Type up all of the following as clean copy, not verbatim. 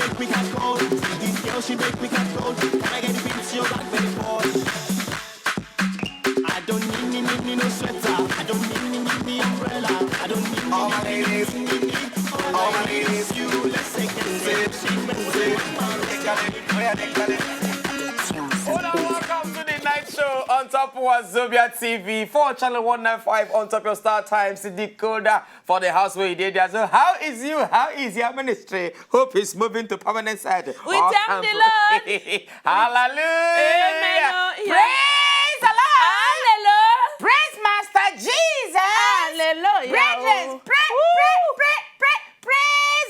make me get cold. This girl, she make me get cold. Can I get the beats, you got very bored. I don't need no sweater. I don't need umbrella. I don't need all my ladies. All my ladies, you let's take it. Welcome to the night show on top of Wazobia TV for channel 195 on top of Star Times decoder for the house where you did that. So how is you? How is your ministry? Hope it's moving to permanent side. We thank the Lord. Hallelujah. Amen. Praise the Lord. Hallelujah. Praise Master Jesus. Hallelujah. Praise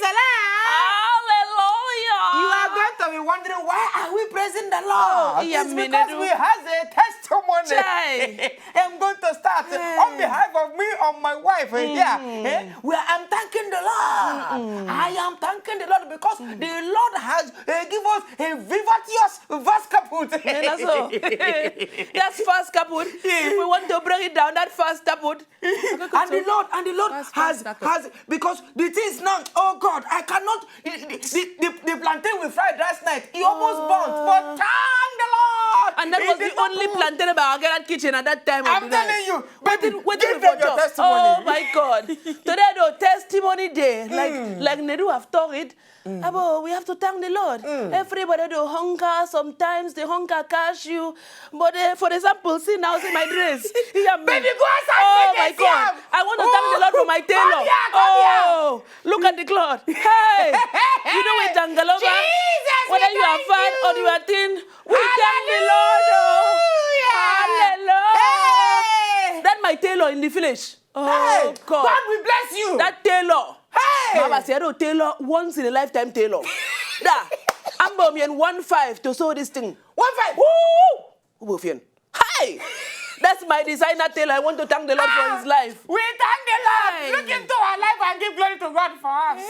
the Lord. Hallelujah. You are going to be wondering why are we praising the Lord? Oh, yeah, it's because we have a testimony. I'm going to start on behalf of me and my wife here. Where I'm thanking the Lord. I am thanking the Lord because the Lord has given us a vivacious first kaput. That's all. That's first kaput. If we want to bring it down, that first kaput. And the Lord has because the things now. Oh God, I cannot. The plantain we fried last night, he almost burnt. But thank the Lord. And that was the only plantain about our kitchen at that time. I'm telling you. But give them your testimony. Oh my God. Today, though, testimony day. Like Nedu have told it. We have to thank the Lord. Everybody do hunger. Sometimes the hunger catch you. But for example, see now, see my dress. Baby, go outside. Oh my God. I want to thank the Lord for my tailor. Come here. Look at the cloth. Hey. You know it, Dangalova. Jesus, whether you are fat or you are thin, we thank the Lord. Hallelujah. Hey. That my tailor in the village. Oh hey. God. God will bless you. That tailor. Hey. Mama said, oh, tailor, once in a lifetime tailor. Da. I'm going 1.5 to sew this thing. 1.5. Woo! Hey! That's my designer tailor. I want to thank the Lord for his life. We thank the Lord. Hey. Look into our life and give glory to God for us.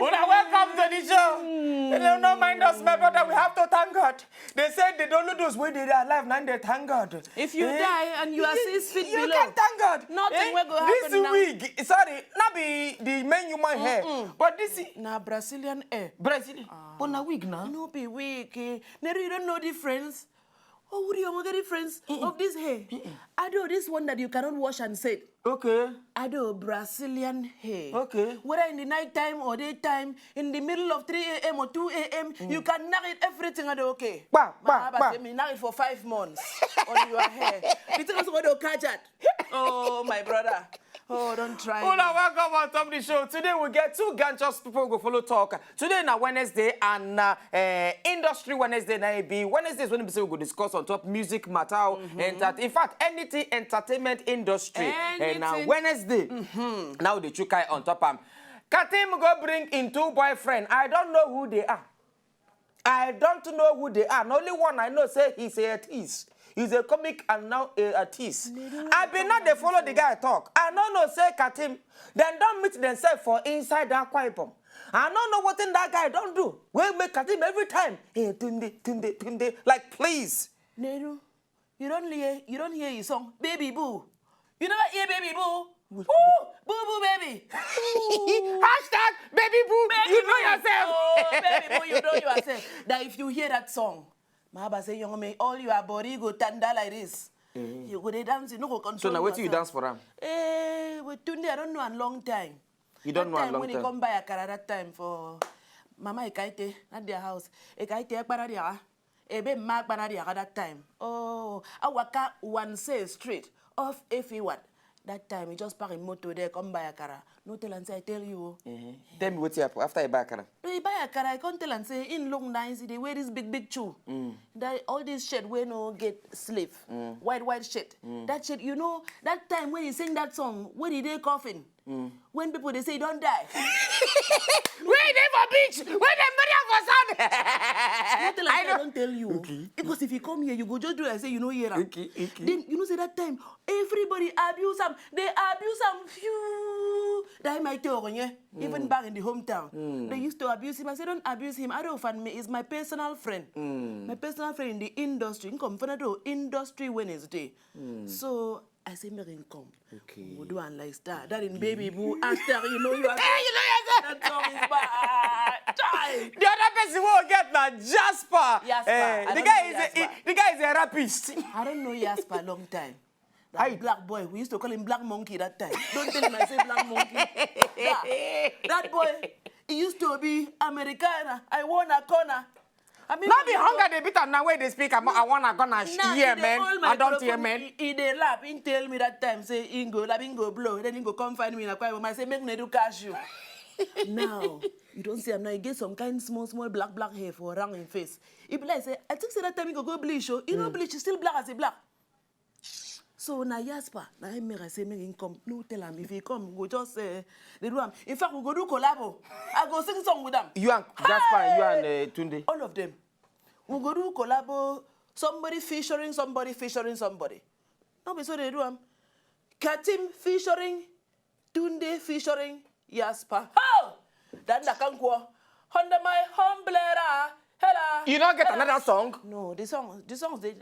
Welcome to the show. They don't mind us, my brother. We have to thank God. They said they don't know those who they are alive, now they thank God. If you die and you are 6 feet below, you can thank God. Nothing will go happen this now. week, sorry, not be the main human hair, but this is na Brazilian hair. Brazilian. But na wig now. No be wig. Neru, you don't know difference. Oh, would you know the difference of this hair? I do this one that you cannot wash and set. Okay. I do Brazilian hair. Okay. Whether in the night time or daytime, in the middle of 3 a.m. or 2 a.m., you can knock it everything. I do okay. Me knock it for 5 months on your hair. It's also going to catch it. Oh, my brother. Oh, don't try. Hola, welcome on top of the show. Today we get 2 ganchos people go follow talk. Today na Wednesday and Industry Wednesday na be Wednesdays when we go discuss on top music matter and that in fact anything entertainment industry. And now Wednesday now the chukai on top Katim go bring in 2 boyfriend. I don't know who they are. I don't know who they are. The only one I know say he's a artist. He's a comic and now a artist. I be not they follow the guy talk. I don't know say Katim. Then don't meet themselves for inside that Kwaipom. I don't know what in that guy don't do. We make Katim every time. Hey, tunde. Like please. Neru, you don't hear his song, Baby Boo. You never hear Baby Boo. Woo! Boo boo baby. Hashtag baby boo. Baby you know boo. yourself. Oh, baby boo, you know yourself. That if you hear that song, Mahaba say, young man, all your body go tanda like this. You go they dance, you no go control. So now what do you dance for him? With Tunde, I don't know a long time. You don't know a long time? When he come by Akara that time for Mama Ekaite, at their house. Ekaite Ekpanadia. Ebe Mark Banadia at that time. Oh, I waka 1 say street off FE1. That time, he just park in motor there, come buy Akara. No tell and say, I tell you. Tell me what's up after you buy Akara. No, he buy Akara, I can't tell and say, in look nice, they wear this big shoe. That, all this shit, we no get sleeve. White shit. That shit, you know, that time when he sing that song, when he dey coughing, when people, they say, don't die. Wait, they for beach. Wait, they for sun. I don't tell you. Okay. Because if you come here, you go just do it and say, you know, here. Okay. Then, you know, say that time, everybody abuse them. They abuse them. Phew. That might tell you, even back in the hometown. They used to abuse him. I said, don't abuse him. I don't find me. He's my personal friend. My personal friend in the industry. Come for Industry Wednesday. So, I say, me come. Okay. We do one like that. That in Baby Boo. After, you know, you are. Hey, you know yourself. That song is bad. The other next we'll get now Jasper. Jasper. I The don't guy know is Jasper. the guy is a rapist. I don't know Jasper long time. That black boy, we used to call him Black Monkey that time. Don't tell him I say Black Monkey. That boy, he used to be Americana. I won a corner. I mean, Not be hunger they beat now where they speak. I wanna gonna hear man. I don't hear man. He dey laugh. He tell me that time say he go laugh, he go blow. Then he go come find me in a quiet room. I say make me do cash you. Now you don't see him now. He get some kind small black hair for around his face. He be like say I think say that time he go bleach. Oh, he no bleach. He still black as a black. So na Jasper, na him make I say make him come. No tell him if he come, we go just they do him. In fact, we go do collabo. I go sing song with them. You and Jasper, you and Tunde. All of them. We go do collabo. Somebody featuring somebody. No be so they do him. Katim featuring Tunde featuring Jasper. Oh, that na kankwo. Under my humblera. Hello. You don't get another song? No, the songs.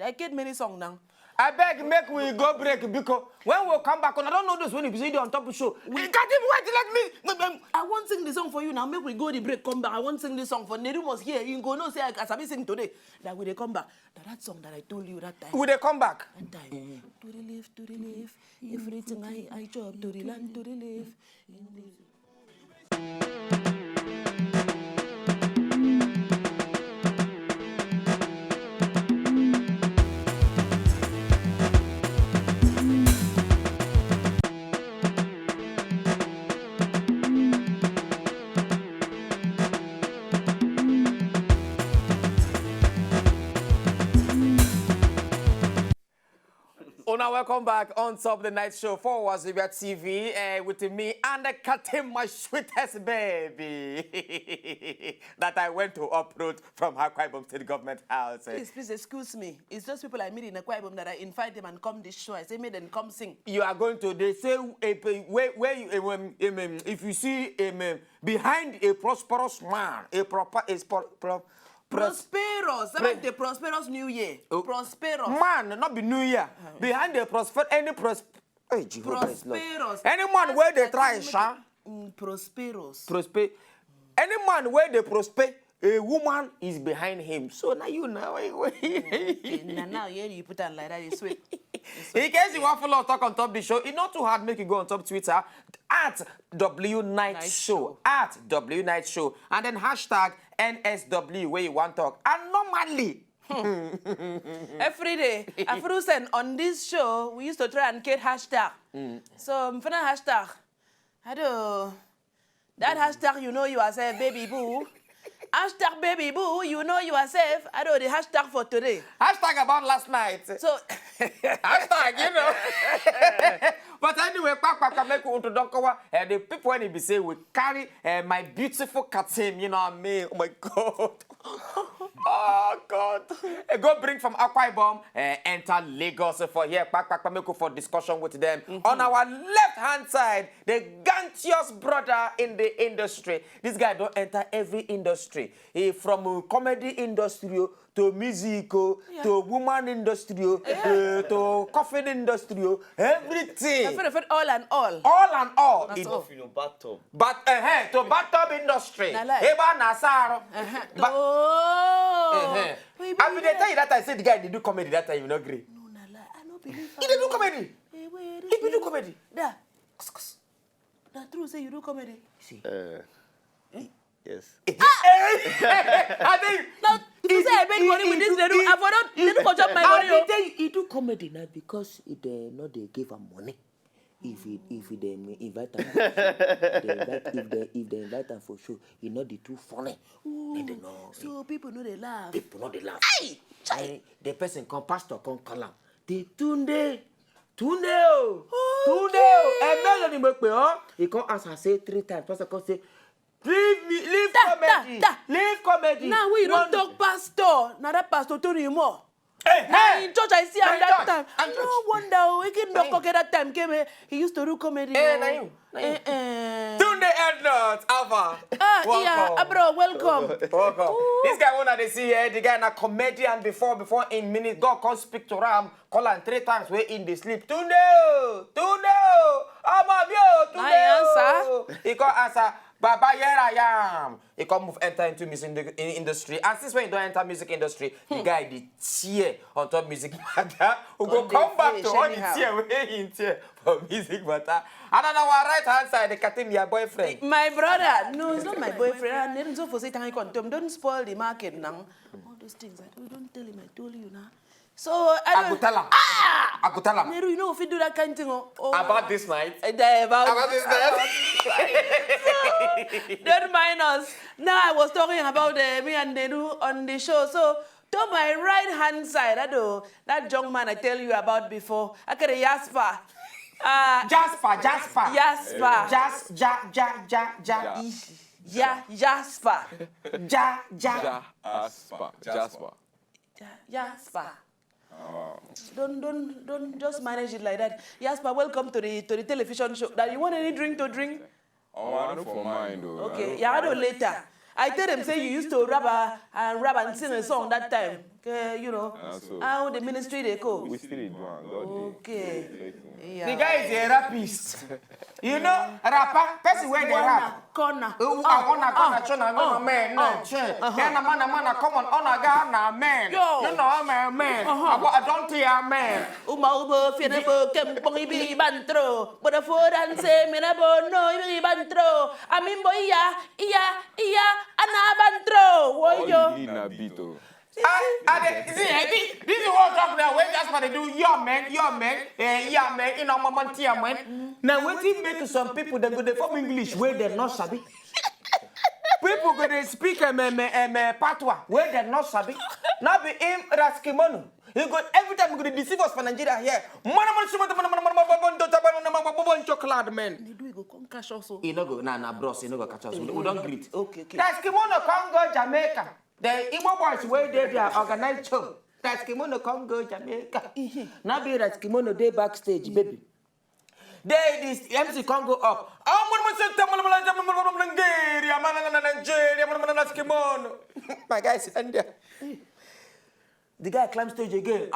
I get many songs now. I beg, make we go break because when we come back, and I don't know this when you be on top of the show. We can't even wait to let me. I won't sing the song for you now. Make we go the break, come back. I won't sing the song for Nedu must hear. You go no say as I be sing today. That when they come back, that song that I told you that time. Will they come back? That time. To the live. Everything I job to the land, to the live. Now welcome back on Top of the Night Show for Wazobia TV with me and Katim, my sweetest baby that I went to uproot from Akwa Ibom State Government House. Please excuse me. It's just people I meet in Akwa Ibom that I invite them and come this show. I say, make them come sing. You are going to, they say, where you, if you see behind a prosperous man, Prosperous. Like the prosperous New Year. Prosperous. Man, not be New Year. Behind the prosperous. Prosperous. Any man where they try, Sha. Prosperous. Any man where they prosper, a woman is behind him. So now you know. Now you put on like that, it's sweet. In case you want to follow talk on top of the show, it's not too hard. Make you go on top Twitter at W Night Show. At W Night Show. And then hashtag NSW where you want to talk. And normally, every day, after on this show, we used to try and get hashtag. So, I'm finna hashtag. Hello. That hashtag, you know you are safe, baby boo. Hashtag baby boo, you know you are safe. I know the hashtag for today. Hashtag about last night. So, hashtag, you know. But anyway, the people when they be say we carry my beautiful Katim, you know what I mean? Oh my God. Oh God. Go bring from Akwa Ibom, enter Lagos for here, for discussion with them. On our left-hand side, the gantious brother in the industry. This guy don't enter every industry. He from comedy industry to music, to woman industry, to coffee industry, everything. All and all. All and all. That's It, all. to bathtub industry. Eba Nasaro. I mean, they tell you that I said the guy they do comedy that time, you know, agree. No, I don't believe He did do comedy. Hey, wait, He did do comedy. There. That's true, say you do comedy. See. Yes. I think. Now, to say I made money with this, they do control my money. I tell you, he do comedy now because they know they give him money. If they invite him, if they invite him for show, he know they too funny. And they know. So people know they laugh. People know they laugh. Hey, the person come pastor come call him. The Tunde. And then he make me he come ask and say 3 times. Pastor come say, leave comedy. Leave comedy. Now we don't talk pastor. Now that pastor told you more. Hey, In church I see him that church. time. No wonder we can no pocket that time came. He used to do comedy. Tunde Ednut, Alpha. Yeah, bro, welcome. Welcome. This guy wanna they see the guy na comedian before in minutes. God come speak to Ram, call him 3 times. We in the sleep. Tunde, I'm a Tunde. I answer. He can't answer. Baba, here I am. He come move enter into music industry. And since when you don't enter music industry, the guy the tear on top music matter. We go On come the back face, to all the anyhow. tear where he tear for music matter. And on our right hand side, the Katim, your boyfriend. My brother, no, it's not my boyfriend. I didn't for say don't spoil the market now. All those things, don't tell him. I told you now. So I go tell him. I go tell him. Neru, you know if you do that kind of thing. About this night. About this night. Don't mind us. Now I was talking about me and Neru on the show. So to my right hand side, that young man I tell you about before, I get a Jasper. Jasper. Jasper. Jasper. Don't just manage it like that. Jasper, welcome to the television show. That you want any drink to drink? Oh, I know for mine though. Okay, yeah, I know later. I tell them say you used to rap and sing a song that time. You know how the ministry they go. We still do one. Okay. Yeah. The guy is a rapist. You know, rapper, person where they rap. Corner. Man, come on, man. Yo. You know, man. I don't hear man. Ubo finabo kempong ibi bantro. But the food and say minabo no ibi bantro. I mean boy iya anabantro. Woyo. This is what I'm talking about. When that's what they do, your man, you know, man. Now, what it make some people that go they form English where they're not sabi. People go they speak patois where they're not sabi. Now be him Raskimono. He go every time he go to deceive us for Nigeria here. Chocolate man. They do go come cash also. He no go, nah, bros. He no go catch us. We don't greet. Okay. Raskimono can't go Jamaica. The Igbo boys where they are organized show. That's Kimono come go Jamaica. Now be that kimono day backstage, baby. They this MC can't go up. My guy is in there. The guy climbs stage again.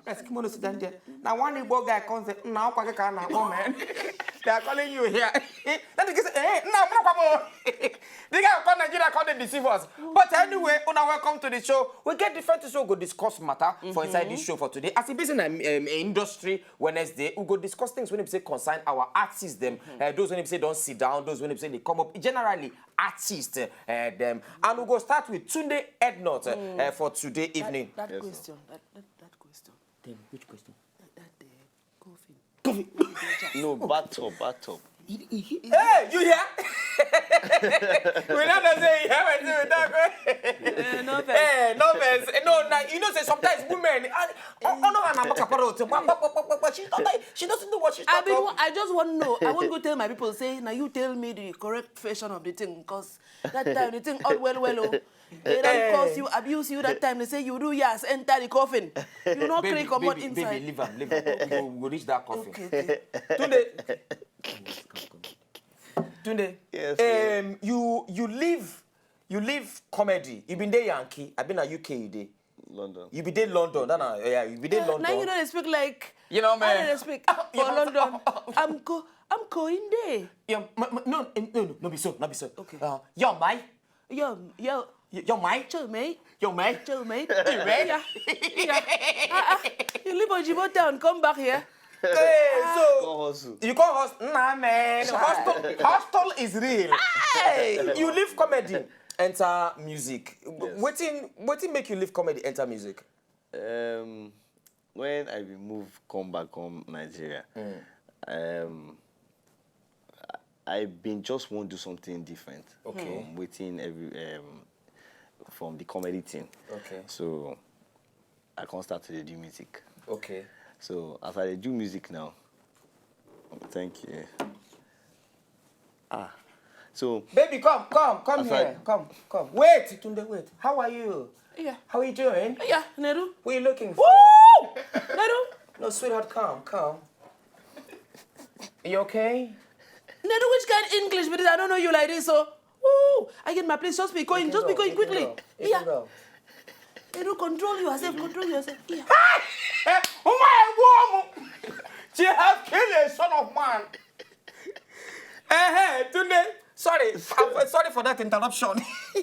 Eskimo sit down there. Now one Igbo guy comes and now man. They are calling you here. Then the guy say, hey, no. The guy called Nigeria called the deceivers. But anyway, welcome to the show. We get different show, go discuss matter for inside this show for today. As a business industry Wednesday, we go discuss things when we say concern our artists them. Those when we say don't sit down, those when we say they come up. Generally, artists them. And we go start with Tunde Ednut for today evening. That question. That question. Then which question? That coffin. No, bathtub. Hey, you here? We not say here when we talk. No offense. Hey, no offense. No, you know, say sometimes women. She doesn't know what she's talking about. I just want to know. I won't go tell my people, say, now you tell me the correct version of the thing, because that time the thing all well. They don't cause you, abuse you that time. They say you do yes, enter the coffin. You not Baby, click on what inside. Baby, leave him. We'll reach that coffin. Okay. Tunde, Yes, you live comedy. You been there Yankee. I've been at UK. You did. London. You be there London. Yeah, you be there London. Now you don't speak like. You know, man. I don't speak for London. I'm going there. Yeah, no, be so. Okay. Yo, mate. Yo, Mate. chill, mate. Yo, mate. Chill, mate. You ready? Yeah. You live on Djibouti, come back here. Hey, so Hustle. you call hostel? Nah, man. Hostel is real. Hey, you leave comedy, enter music. Yes. What make you leave comedy, enter music? When I come back home Nigeria, I been just want to do something different. Okay. Waiting from the comedy thing. Okay. So I can't start to do music. Okay. So as I do music now, thank you. So Baby, come As here. Come. Wait, Tunde, wait. How are you? Yeah. How are you doing? Yeah, Neru. What are you looking for? Woo! Neru. No, sweetheart, come. Are you okay? Neru, which kind of English? Because I don't know you like this, so. Woo! I get my place. Just be going quickly. Yeah. Neru, control yourself. Yeah. She has killed a son of man. Today. Sorry, I'm sorry for that interruption.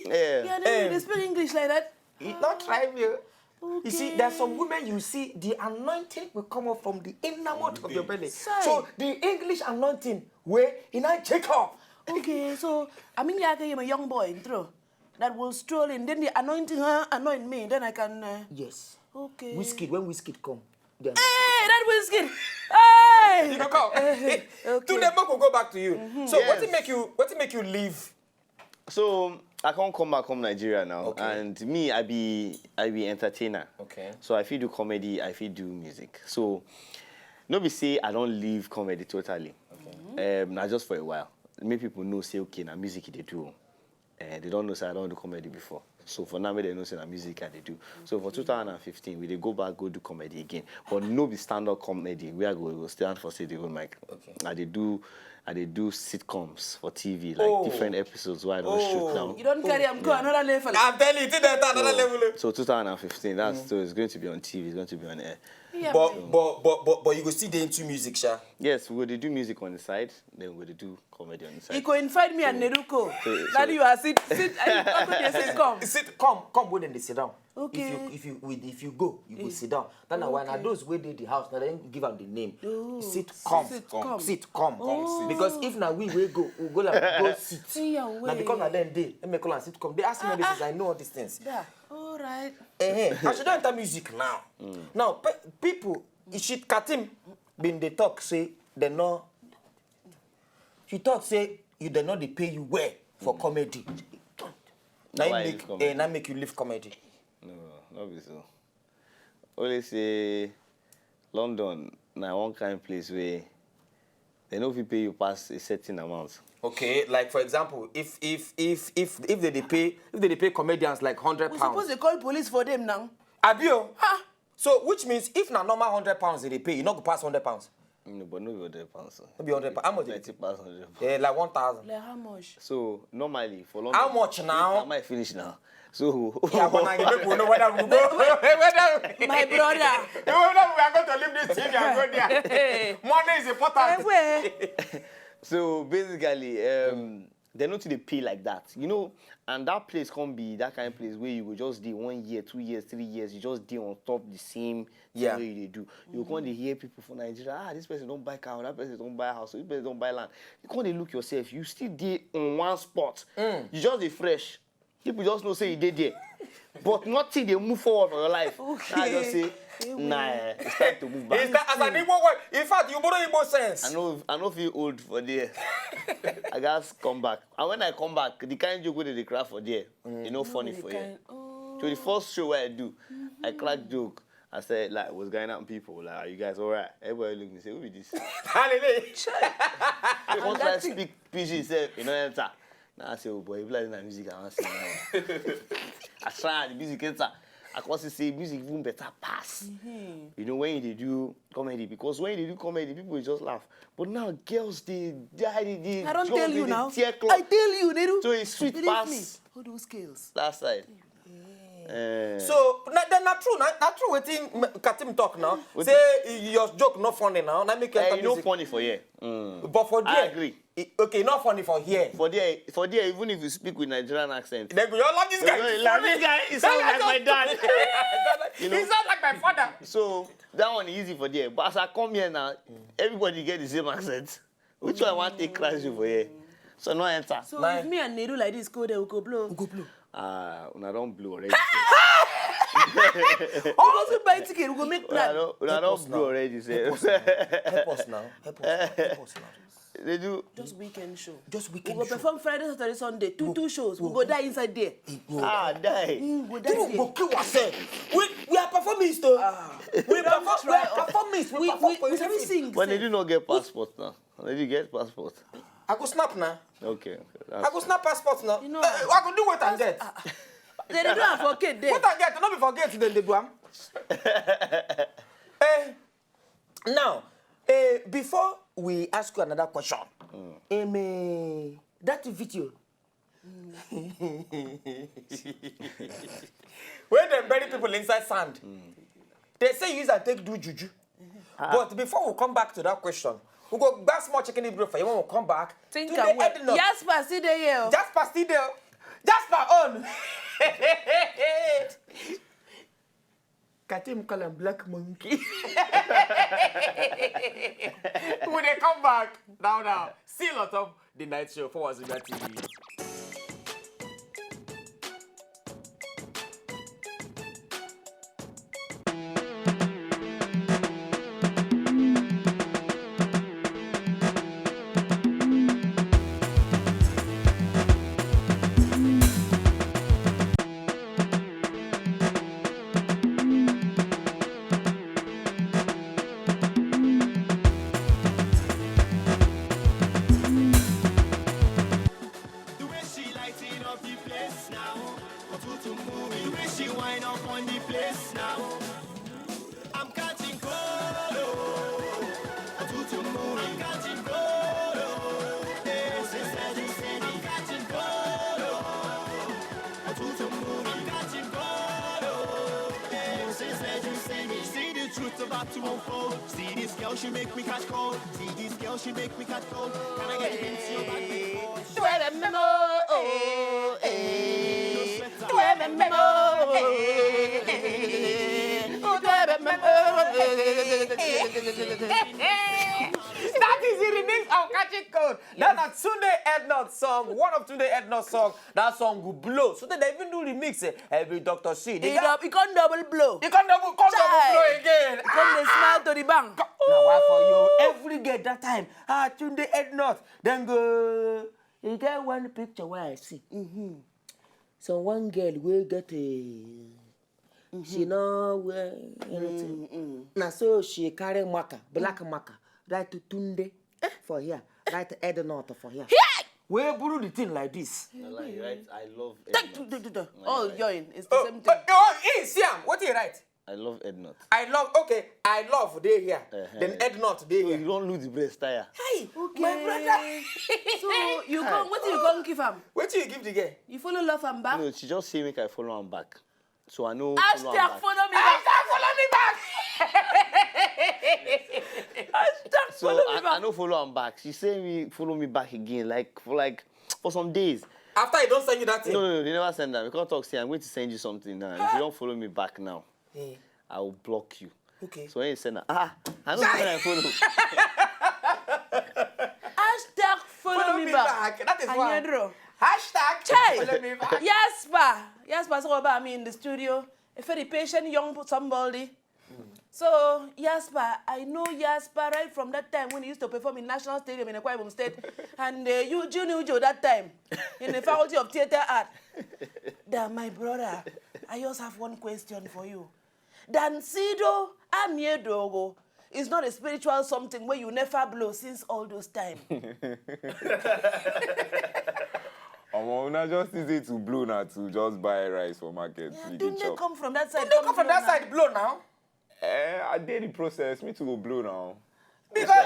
Yeah. Yeah, they speak English like that. Not trying you. Okay. You see, there's some women you see, the anointing will come up from the inner mouth of your belly. Sorry. So the English anointing, where in I check off. Okay, so I mean, yeah, I'm a young boy, through that will stroll in. Then the anointing anoint me. Then I can. Yes. Okay. Whiskey, when whiskey come, they are Hey, that whiskey. Hey. You can come. Okay. Today, Mark will go back to you. So Yes. what make you leave? So I can't come back home Nigeria now. Okay. And me, I be entertainer. Okay. So I feel do comedy, I feel do music. So nobody say I don't leave comedy totally. Okay. Now just for a while. Make people know say okay, now music they do. They don't know say I don't do comedy before. So for now, they know say na music they do. So for 2015, we they go back go do comedy again. But no be stand-up comedy. We are go stand for say the whole mic. Okay. I they do sitcoms for TV, like different episodes where I don't shoot now. You don't carry him go another level. I'm telling you, it's another level. So 2015, that's so it's going to be on TV, it's going to be on air. Yeah, But you go see they into music, Sha. Yes, we will do music on the side, then we will do comedy on the side. He go invite me and Neruko. so- Now you are sit. I say come. Sit, come where then they sit down. Okay. If you go, you go sit down. Then now when those where they the house, now then give them the name. Sit, come, Sitcom. sit, come. Because if now we go like go sit. Yeah, Now way. because now then they make call and sit come. They ask me all these things. I know all these things. Yeah. All right. I should not enter music now. Now, people, she Katim been they talk say they know. She talk say you they know they pay you well for comedy. Now Why you leave comedy? now make you leave comedy. No, not be so. Only say London, now one kind of place where they know if you pay you pass a certain amount. Okay, like for example, if they pay comedians like £100. We suppose they call police for them now. Abio. So which means if na normal £100 they pay, you not go pass £100. No, but no be £100. So. No be £100. How much? 90 pass £100. Yeah, like 1,000. Like how much? So normally for London. How much now? I might finish now. So Yeah, but now you make we know whether we go. whether My brother. we are going to leave this thing and go there. Money is important. Where? So basically, they're not to the pay like that, you know. And that place can't be that kind of place where you will just do 1 year, 2 years, 3 years. You just do on top the same Yeah. way they do. You can't hear people from Nigeria. This person don't buy car, that person don't buy a house, this person don't buy land. You can't look yourself. You still there on one spot. You just be fresh. People just know say you did there. But nothing they move forward for your life. Okay. Now I just say, nah, it's time to move back. Is that as an Igbo word? In fact, you borrow Igbo sense. I know feel old for there. I guys come back. And when I come back, the kind of joke where they crack for there, you know, funny for you. So the first show where I do, I crack joke. I said, like, what's going on, people? Like, are you guys all right? Everybody look at me and say, who is this? Hallelujah. Once I speak PG, say, you know, enter. Now I say, oh boy, you play that music, I want to sing now. I try the music enter. I can say music even better pass. You know, when they do comedy, because when they do comedy, people will just laugh. But now girls, they I don't tell you now. tear I cloth. tell you, Neru. So it's sweet Believe pass. me. All those skills. That side. So then not true, not true. Waiting, Katim talk now. Say your joke not funny now. Now make you enter you know music. funny for here. But for I there, agree. Okay, not funny for here. For there, even if you speak with Nigerian accent, Then you all love this guy. you love this guy, he sounds like my dad. He sounds like my father. So that one is easy for there. But as I come here now, everybody get the same accent. Which one I want to take crash you for here? So no enter. So if me and Neru like this go there, we go blow. We go blow. Una don't blow already. We go to buy ticket, we go make plan. Una don't blow already. Say. Help us now. Help us now. They do. Just weekend show. Just We weekend go show. perform Friday, Saturday, Sunday. Two shows. We go die inside there. Die. We go die You there. go kill yourself. We are performers though. We are performers. We perform for We have you. sing. But they do not get passport now. They do get passport. I go snap now. Okay. I go snap passport now. You know- I go do what I get. They do have for kid there. What I get, not be forget then they do am. Now, before we ask you another question, That video. when they bury people inside sand, they say use and take do juju. But before we come back to that question, we go back small chicken in for you when we come back. Think to the I'm well. head nut. Jasper, see the here. Jasper still there. Jasper on. Katim call him black monkey. When they come back, now, still on top the night show for Wazobia TV. The way she lighting up the place now. Otutu moving. The way she wind up on the place now. I'm catching cold. Otutu moving. I'm catching cold. Hey, she said you see me. I'm catching cold. Otutu moving. I'm catching cold. Hey, she said you see me. See the truth about to unfold. See this girl, she make me catch cold. See this girl, she make me catch cold. Can I get into your back before? That is the remix of Catching Cold. That's a Tunde Ednut song. One of Tunde Ednut song. That song will blow. So they even do remix. Every Dr. C. They got, He can't double blow. you can double blow again. Come they smile to the bank. Now why for you? Every get that time. Tunde Ednut. Then go. You get one picture where I see. So one girl will get a. She know where anything. Now so she carry marker, black marker, right to Tunde for here, right to Ednut for here. Where brew the thing like this? Right? I love Take Ednut. to. Oh, join. It's the same thing. Siam, what do you write? I love Ednut. I love they here. Then Ednut they You here. don't lose the breast tire. Hey, Okay. my brother. So you come, what do you come give him? What do you give the girl? You follow love and back? No, she just say make I follow am back. So I know Hashtag follow am back. follow me back. Hashtag So follow me I back. know follow am back. She say me follow me back again, for some days. After I don't send you that thing. No, they never send that. We can't talk. Say I'm going to send you something now. If you don't follow me back now, Hey, I will block you. okay. So when you send that, I don't know when I follow. Hashtag follow me back. That is why. Anyedro. Hashtag Chai. follow me back. Jasper so about me in the studio. A very patient young somebody. So Jasper, I know Jasper right from that time when he used to perform in National Stadium in Akwa Ibom State, and you Junior that time in the Faculty of Theatre Art. Then my brother, I just have one question for you. Dancido Amiedogo is not a spiritual something where you never blow since all those time. Una just easy to blow now to just buy rice for market. Yeah, we dey don't they chop. come from that side? Don't come from that side blow now. I did the process. Me to go blow now. Because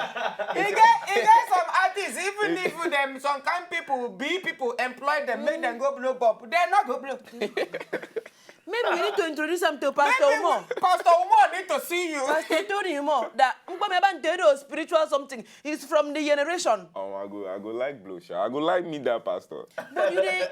you get some artists, even if them some kind people, people employ them, make them go blow pop, they're not go blow. Maybe we need to introduce them to Pastor Maybe Umo. Pastor Umo need to see you. Pastor Tony Umo. That Nkpameba spiritual something. He's from the generation. I go like blow, sha. I go like meet that pastor. But you dey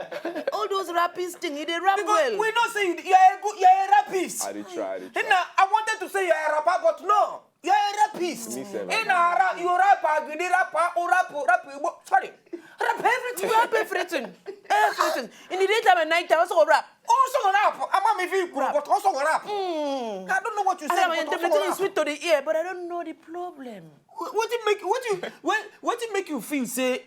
all those rappers thing, he dey rap Because well. we don't say you're a rapist. I dey try. And now, I wanted to say you're a rapper, but no. You're a rapist. Me sef, In a rap, you rapper, you rap, sorry. Rap everything. You rap everything. Everything. In the daytime and nighttime, also rap. Also rap. I'm a feel cool, but also rap. I don't know what you I said, am but interpreting also is rap. sweet to the ear, but I don't know the problem. What make you feel say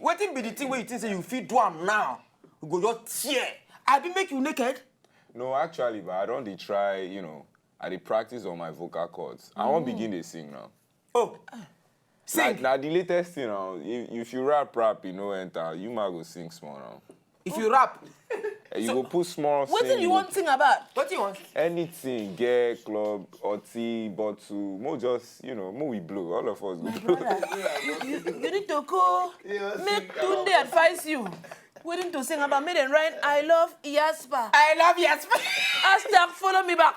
what be the thing where you think say you feel do am now? You go just tear. I be make you naked. No, actually, but I don't dey try, I dey practice on my vocal cords. I won't begin to sing now. Oh. Sing. Now the latest thing now, if you rap, enter, you might go sing small now. If you rap, You go put small What sing, do you want to sing about? what do you want? anything, get club, tea, bottle, more just, more we blow. All of us go blow. Brother, you need to go make Tunde advise you. Waiting to sing about me and Ryan. I love Jasper. I love Jasper. Hashtag follow me back.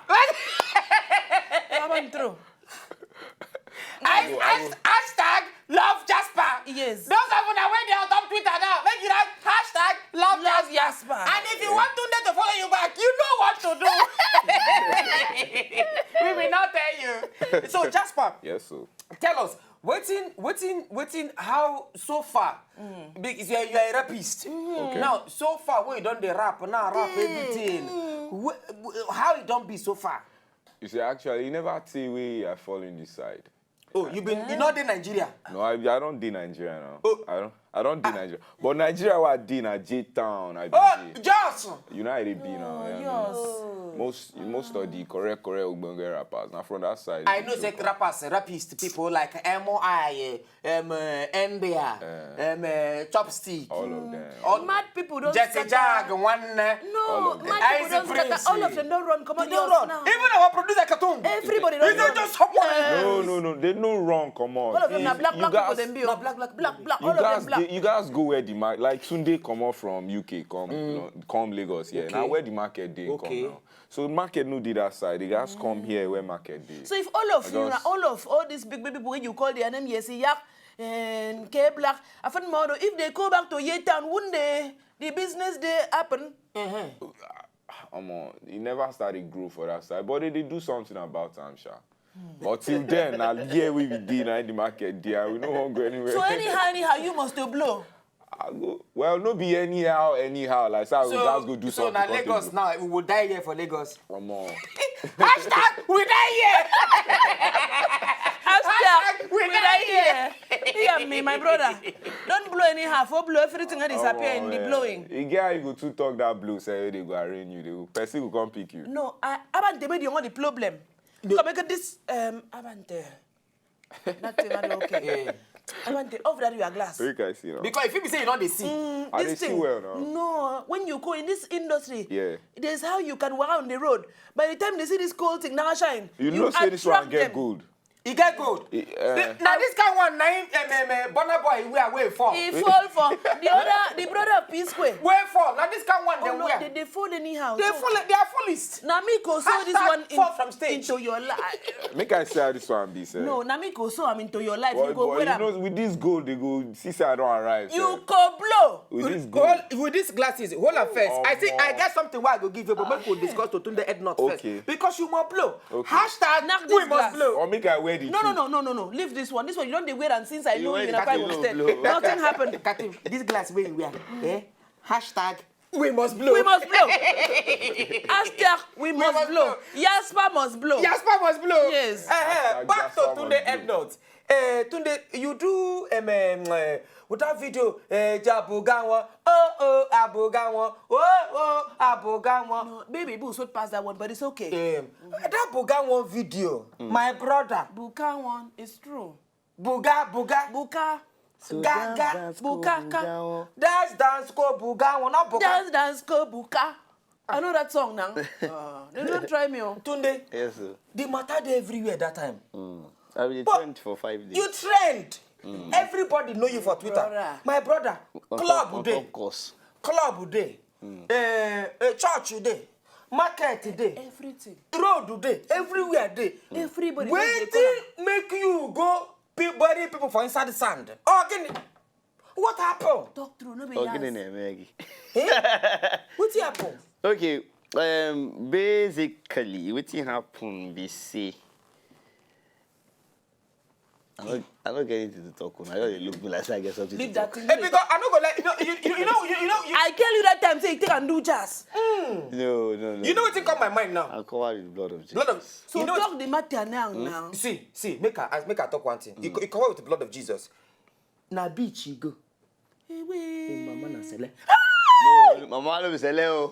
Come on through. Hashtag love Jasper. Yes. Those of you that when they on top Twitter now, make it hashtag love Love Jasper. Jasper. And if you want Tunde to follow you back, you know what to do. We will not tell you. So Jasper, Yes, so. tell us, waiting, how so far? Because you're a rapist. Now, so far, where you done the rap, now rap everything. How it don't be so far? You see, actually, you never see where I fall in this side. Oh, you not in Nigeria? No, I don't do Nigeria now. I don't do Nigeria. But Nigeria, what I do in J-Town, I be Oh, J. Joss! You know how they be now. Yeah, no. Most of the correct Ugbonge rappers now from that side. I know that rappist people like MOI, Mbia, Chopstick. All of them. All Mad people don't Jesse scatter. Jag, one. All No, of them. mad Ice people don't Prince. scatter. All of them don't run. Come on, They don't run. now. Even our producer cartoon. Everybody Is don't they run. just hop on? No. They no wrong. Come on. All of them are black You people. guys- Them be black. You All of them black. you guys go where the market, like Sunday come off from UK, come Lagos, yeah. Now where the market day Okay. come now. So market no did that side. They guys come here where market day. So if all of you, just- all these big people you call their name, yes, Yak and K Black, I find model, if they go back to Yetown, wouldn't they? The business they happen. It never started grow for that side, but they do something about time, sha. But till then, now yeah, we be in the market there. We no won't go anywhere. So anyhow, you must to blow. I go, well, no be anyhow. Like so, we just go do so something. now because Lagos they- now, we will die here for Lagos. Come on. Hashtag we die here. Hashtag, we we die here. Hear me, my brother. Don't blow anyhow. For blow everything that disappear in the blowing. You get you go to talk that blue, say they go arrange you. They go, person will come pick you. No, Abante made you want the problem. Come make this Abante. Nothing not okay. Abante, over that your glass. So you can see now. Because if you say you know they see. I they see well now. No, when you go in this industry, Yeah. there's how you can walk on the road. By the time they see this cold thing, now shine. You know, say this one attract get them. good. He get good. Now this kind one name Burna Boy we are way for. He fall for the brother of P Square. Where for? Now this kind one Oh they no, wear. they fall anyhow. They are fullest. Namiko saw this Hashtag one fall from stage. into your life. Make I say how this one be, sir. No, Namiko saw I'm into your life. But, you go but wear you them. know, with this gold, they go, see, say I don't arrive. You sir. go blow. With this gold. With these glasses, hold on first. Oh, I think wow. I got something where I go give you, but we'll discuss to the head knot Okay. first. Because you must blow. Okay. Hashtag Knock we this must glass. blow. Or make I wear the No. Leave this one. This one you don't they wear, and since I You know wear you in the a five Katim, instead, blow. nothing happened. Katim, this glass where you wear. Hashtag we must blow. We must blow. Hashtag we must must blow. blow. Jasper must blow. Jasper must blow. Yes. Back to Jasper Tunde must head blow. note. Tunde, you do with that video, Jabugawa, Abugawa, Abugawa. No, baby, boo, so pass that one, but it's okay. That Bugawa video, my brother, Buka one is true. Buga, Buka. Gaga, Buka. dance, go Bugawa, not Buga. Dance, go Buka. I know that song now. They don't try me. Oh. Tunde, Yes, sir. the matter dey everywhere that time. I've been But trained for 5 days. You trend. Everybody know you for Twitter. Brother. My brother, club day. Of course. Club day, church day, market day, Everything. road day, everywhere day. Everybody. Wetin make you go bury people for inside the sand? Again, what happen? Talk through, no be Ogini yes. na Maggie. What happen? Okay. Basically, what happened? We say. I don't get into the talk. I don't look like I get something. Leave to that talk. thing. Because I no go like you know. I tell you that time, say you take and do jazz. No. You know wetin come my mind now? I'll cover with the blood of Jesus. Blood of So you know talk the matter now. see, make I talk one thing. You cover with the blood of Jesus. Na beach you go. Hey, wait. Mama na sele. No, Mama no be sele.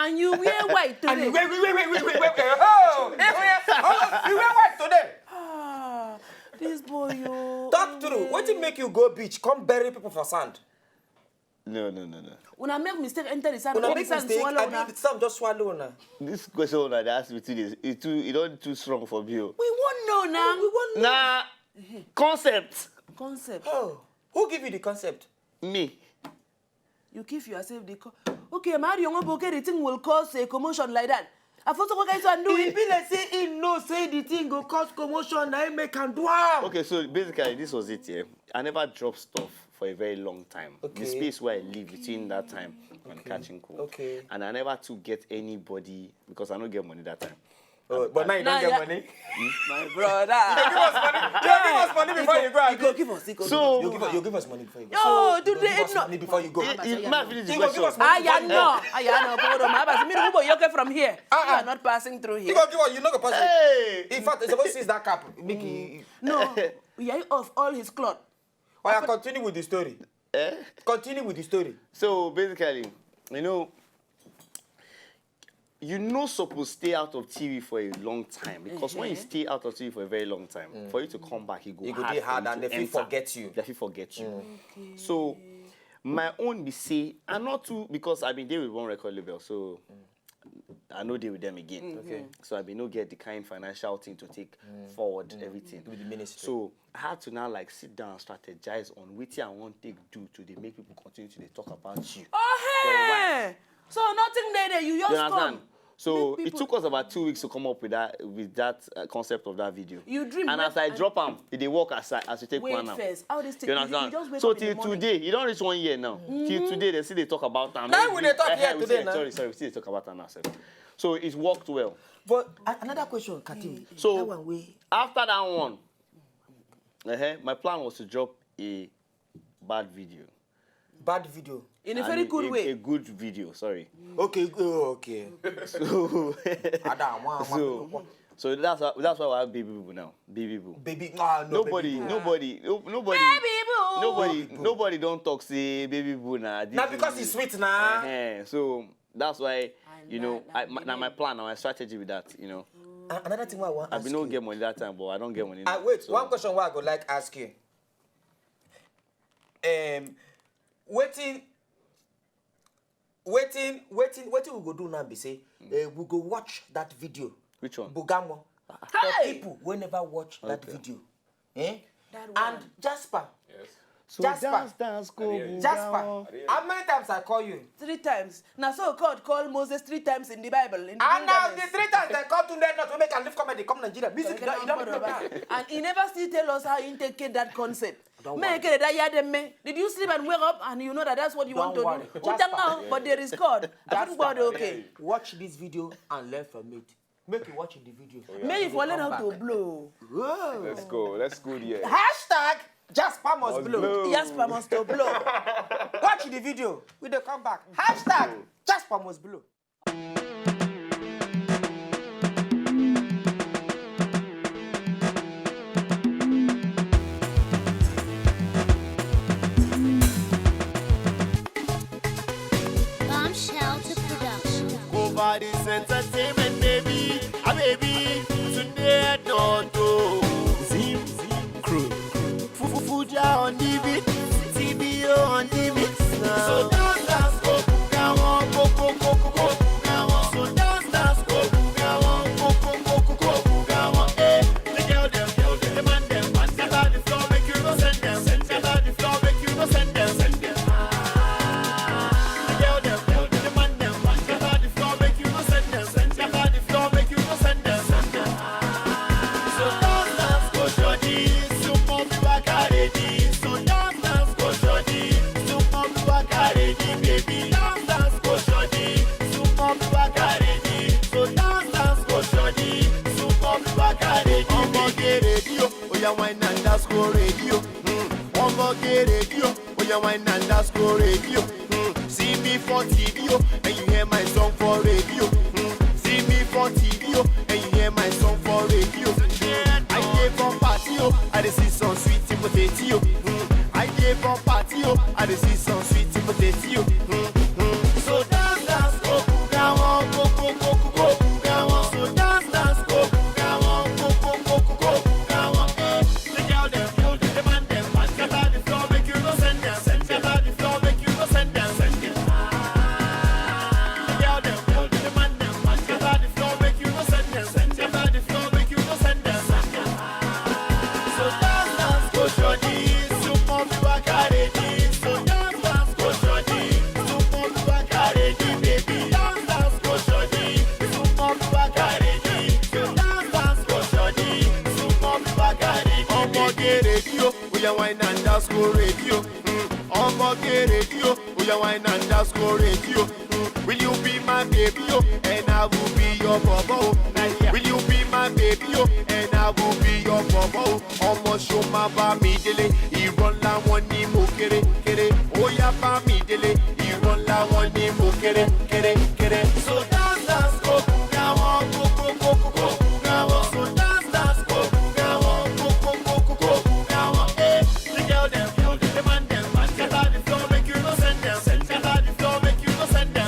And you wear white today. And wait. Oh, you wear what today? Ah, this boy, yo. Talk through. What did make you go beach? Come bury people for sand. No. When I make mistake, enter the sand. When I all make the sand mistake, swallow I now. do some just swallow now. This question that they asked me 2 days, it don't too strong for me. Oh. We won't know now. We won't know. Nah, concept. Concept. Oh, who give you the concept? Me. You give yourself the... Okay, Mario, the thing will cause a commotion like that. I thought what guys are doing. It be like say he know say the thing go cause commotion, na him make am do am. Okay, so basically this was it. Yeah, I never dropped stuff for a very long time. Okay. The space where I live between that time and catching cold. Okay. And I never to get anybody because I don't get money that time. Oh, but now you don't Nah, get yeah. money. My brother. Give us money. You give us money before you go. You go give us. So- You give us money before you go. Yo, do You they give us no? money before you go. You might finish the You go give us question. money. I know. Poro mabas. Me go yoke from here. You are not passing through You here. go give us. You know the person. Hey! In fact, it's supposed to seize that cap. Mickey. No, we are off all his cloth. Oh, yeah, continue with the story. Eh? Continue with the story. So basically, you're not supposed to stay out of TV for a long time because when you stay out of TV for a very long time, for you to come back, it It go go hard, dey hard for you and to they fit enter. forget you. They fit forget you. So my own be say, I'm not too because I've been there with one record label, so I know deal with them again. Okay. So I've been no get the kind financial thing to take forward everything. With the ministry. So I had to now like sit down and strategize on what I want to do to they make people continue to they talk about you. Oh hey. So nothing there. You just You understand? come. So Make it people- took us about 2 weeks to come up with that concept of that video. You dream and when- as I and- drop them, they work as you take Wait one now. first. How this thing? You You understand? just wake So up in the till morning. today, you don't reach 1 year now. Till today, they still they talk about them. Now we dey talk here we today still- now. Sorry, we still dey talk about them now. Sir. So it worked well. But another question, Katim. So that one way. after that one, my plan was to drop a bad video. Bad video. In a And very good way. A good video, sorry. Okay, okay. So, Adam, so that's why we have Baby Boo now. Baby Boo. baby, Nobody Baby boo. nobody don't talk say Baby Boo now. Not because it's sweet now. So that's why my plan, my strategy with that, Another thing I want to I ask been no you. get money that time, but I don't get money now. Wait, So, one question I go like ask you. Waiting we go do now be say we go watch that video. Which one? Bugamo. For Hey! people who never watch that video. That And one. Jasper. Yes. So Jasper. dance, go. Jasper. How many times I call you? 3 times. Now so God called Moses 3 times in the Bible. In the And now the wilderness. 3 times they come to them not to make and live comedy come Nigeria. Music, you don't know that. And he never still tell us how he take care that concept. Don't Did you sleep and wake up and you know that that's what you want to Don't do? worry. Jasper. But there is God. I think God okay. Watch this video and learn from it. Make you watch the video. May if we learn how to blow. Whoa. Let's go there. Hashtag Jasper must blow. blow. Jasper must to blow. Watch the video. We dey come back. Hashtag Jasper must blow. Bombshell to production. Over this entertainment, baby, a baby, today don't do. Zim, crew, Fuja on the beat, TBO on the mix. So dance, go, bugawa, go, bugawa. So dance, go, bugawa, go, bugawa. The girl them, the man them, scatter the floor, make you no send them, scatter the floor, make you no send them. Wine and that's go radio. One more radio. Oh, yeah, wine and that's go radio. See me for TV, oh, and you hear my song for radio. See me for TV, oh, and you hear my song for radio. I gave on party, oh, I see some sweet potato. I gave on party, oh, I see some sweet potato. So dance, go, bugawa, go, bugawa. So dance, go, bugawa, go, bugawa. The girl them, the man them, scatter the floor, make you no send them, scatter the floor, make you no send them. The girl them, the man them, scatter the floor, make you no send them, scatter the floor, make you no send them. So dance, go shorty, so move back at it. So dance, go shorty, ya wine and dance go radio. Omo get radio. Oh ya wine and dance go radio. Will you be my baby, oh, and I will be your bobo? Will you be my baby, oh, and I will be your bobo? Almost show my bami dele, he run la one ni mo kere kere. Oh ya bami dele, he run la one ni mo kere kere kere. So dance dance go buga won go go go go go buga won. So dance dance go buga won go go go go go buga won. Eh, the girl them man them, scatter the floor make you no send them, scatter the floor make you no send them.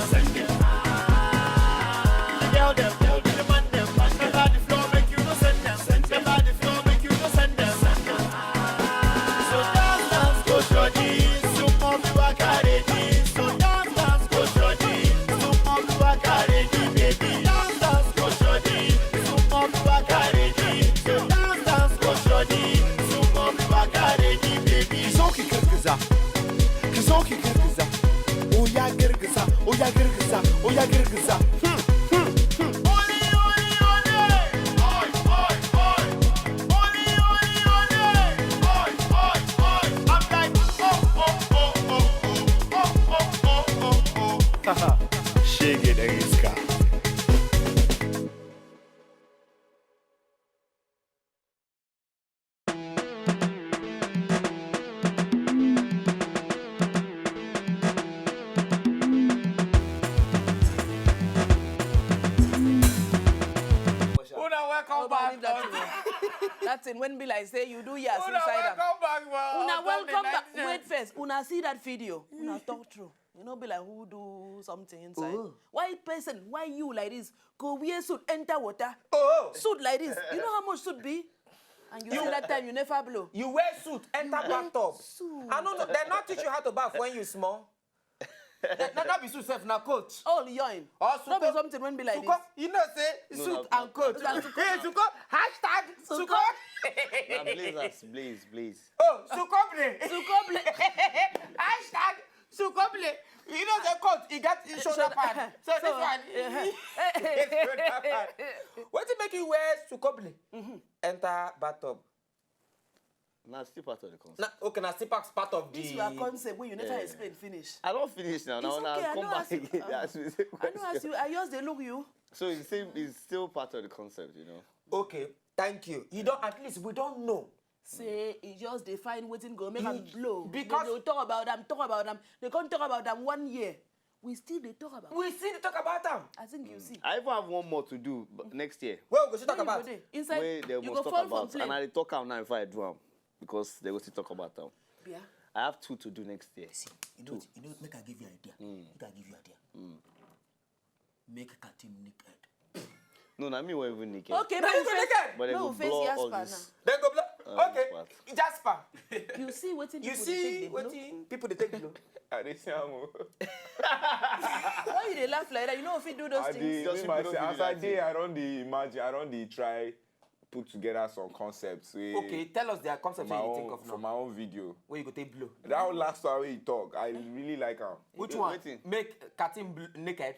Oya girgiza, oya girgiza. Oli, oli, oli. Oi, oi, oi. Oli, oli, oli. Oi, oi, oi. I'm like, oh, oh, oh, oh, oh, oh, oh, oh, oh. Haha, shake it, Eriska. That thing when be like say you do yes Una inside them. welcome back, well. Una welcome back. Wait first. Una see that video. Una talk through. You know, be like who do something inside. Why person? Why you like this? Go wear suit, enter water. Oh. Suit like this. You know how much suit be? And you see that time you never blow. You wear suit, enter bathtub. I don't know. They not teach you how to bath when you small. Not be suit self, na coat. All yoin. Also, Not be something when be like this. You know, say suit and coat. Hey, Suko, hashtag Suko. Now blaze. Oh, Sukoble. Sukoble. Hashtag Sukoble. You know the coat, he got his shoulder pad. So this one, his shoulder pad. What to make you wear Sukoble? Enter bathtub. Now still part of the concept. Okay, now still part of This the... your concept when you never explain finish. I don't finish now. Now okay, I'll I come know back ask you- again. Ask me the same I know as question. you, I just they look you. So it's the same. It's still part of the concept, you know. Okay, thank you. You don't, at least we don't know. Say it just define waiting go make them blow. Because- they talk about them. They can't talk about them 1 year. We still they talk about. We still talk about them. I think you see. I even have one more to do but next year. Well, we should Where talk you go about dey? Inside. Where they You must go talk fall from about, plane. and I talk out now if I do them because they will still talk about them. Yeah. I have 2 to do next year. You know, make I give you idea. Make I give you idea. Make Katim naked. No, not me. Won't even naked. Okay, Now no you go face. naked. But they No will face blur all Jasper this. Then go blow. Okay, what? Jasper. now. You see waiting. You see what people they take blow. I dey see am o. Why you they laugh like that? You know if you do those I things. dey Just me myself people don't as do I that dey I don dey imagine I don dey try put together some concepts wey Okay, tell us their concept my you think own of for now. my own video. Where you go take blow. That last one wey you talk I really like am. Which one? waiting. Make Katim naked.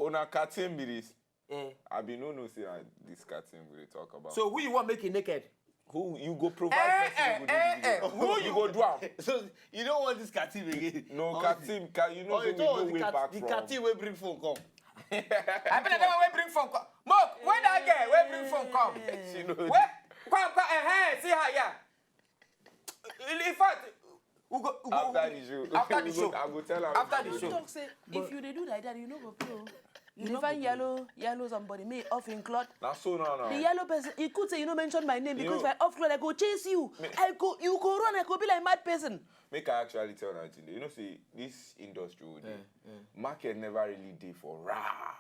Una cartoon be this. Eh. I be no know say na this cartoon we dey talk about. So who you want make it naked? who you go provide person who go do the video? Who you go do am? So you don't want this Katim again? No Honestly. cartoon you know Oh, say you we don't no want way back the from. Katim will bring phone come. I bet that one bring phone come. Mark, where that girl? Where bring phone come? She know Where? Come, see her, yeah. In fact, we go after the show. After the We show. go- I go tell am. After the You show. talk say if you they do like that, you know go blow. You define yellow somebody me off in cloth. Na so now. The yellow person, he could say you don't mention my name because know- if I off cloth, I go chase you. You go run, I go be like mad person. Make I actually tell you today. You know, see, this industry, market never really did for rap.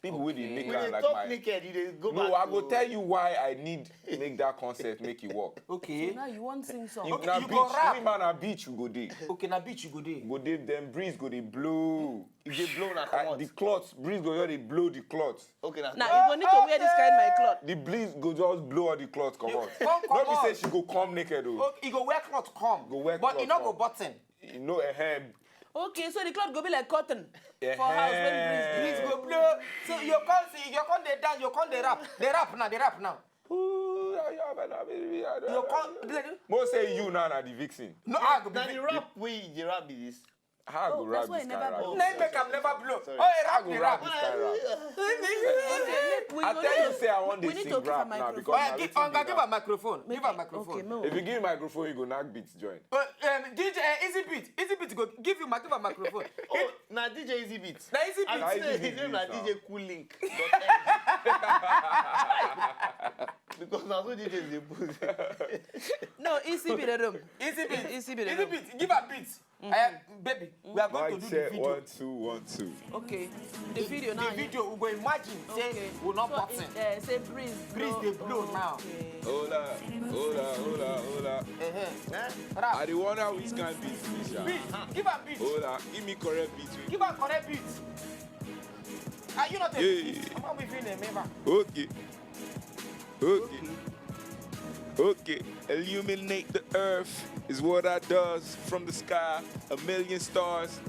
People with the make When am they like talk my. naked, you dey go No, back I to... go tell you why I need make that concept make it work. Okay. Now you want sing song. If Okay, na you beach, go rap. any man a beach you go dey. Okay, na beach you go there. Go dey, them breeze go dey blow. If they blow, na come out. The cloth, breeze go just dey blow the cloth. Okay, na Now you go need to wear this kind my cloth. The breeze go just blow all the cloth come out. come No be out. say she go come naked o. Okay, you go wear cloth come. Go wear but cloth you not go come. button. You know, Okay, so the cloth go be like cotton for house when breeze Please go blow. So you can't see, you can't dey dance, you can't dey rap. They rap now. Ooh, You call Mo say you now na the vixen. no, I go Now be. the rap way the rap is this. How go that's rap why this I never kind rap? blow. Name make am never blow. Sorry. Oh, a How rap, go a rap rap. this kind rap? We I go tell need you say I want we this need sing to give a rap now microphone. because Oh, na give, wetin Onga, be give now. a microphone. Give a microphone. Okay, no. If you give me microphone, you go knock beats join. DJ, Easy Beat go give you give a microphone. Oh, na DJ Easy Beats. Na Easy I Beat. Easy say Beats his name na now. DJ Cool Link. Because now so DJs dey put. No, easy be the room. Easy Beat. Easy Beat. Easy Beat. Give a beat. Baby, we are going Mic to do the check, video. 1 2 1 2. Okay. The video now. The video, we go imagine, say, Okay. we're not So boxing. say breeze. Breeze dey blow now. Okay. Hola, hola, hola, hola. Rap. I the wonder which kind beats this ya. Beat. Give a beat. Hola, give me correct beats. wey- Give a correct beat. Are you not a Yeah. beat? I'm not with you, member. Okay. Okay. Okay. Illuminate the earth is what I does from the sky. A million stars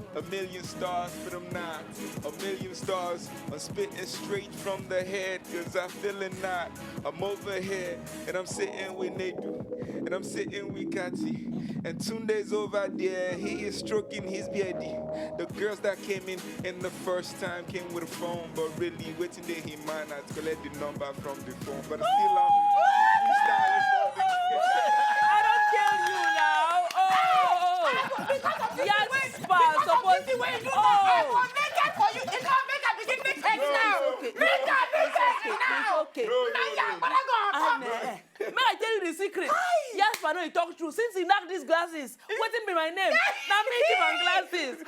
for them nine. A million stars, I'm spitting straight from the head, cause I feeling not. I'm over here, and I'm sitting with Nedu, and I'm sitting with Kati. And Tunde's over there, he is stroking his baby. The girls that came in the first time came with a phone, but really waiting there he might not collect the number from the phone. But I'm still on freestyling for the I don't tell you now. Oh. Yes, Spa. Suppose. Oh. Make it for you. It's not make a begin make it now. Okay. Make a It's okay. now. It's okay. May I tell you the secret? Yes, but no, he talk true. Since he knocked these glasses, what's be my name? Now me give him glasses.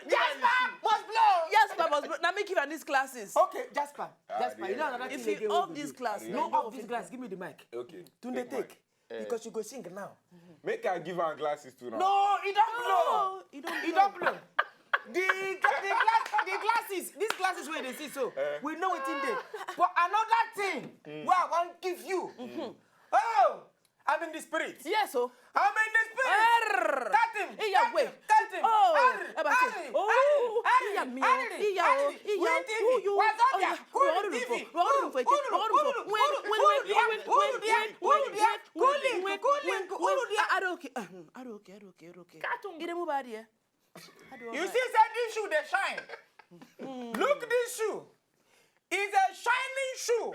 Jasper must blow. Yes, but now me give him these glasses. Okay, Jasper. Jasper, you know another thing If again you we off go this do. class, No, off this glass. Give me the mic. Okay. Tunde mic. take. Because you go sing now. Make I give her glasses too now. No, it don't blow. No, he don't It don't blow. The glasses, these glasses where they see so, we know it's in there. But another thing, where I want to give you. Oh, I'm in the spirit. Yes, so. I'm in the spirit. Cut him. Iya, wait. Cut him. Oh, Harry, Abasi. Harry, Oh, Harry, iya, Harry, mio. Harry, Iya, Harry. oh, iya. Who TV? What's up there? Who the TV? You see, say this shoe they shine. Look this shoe. It's a shining shoe.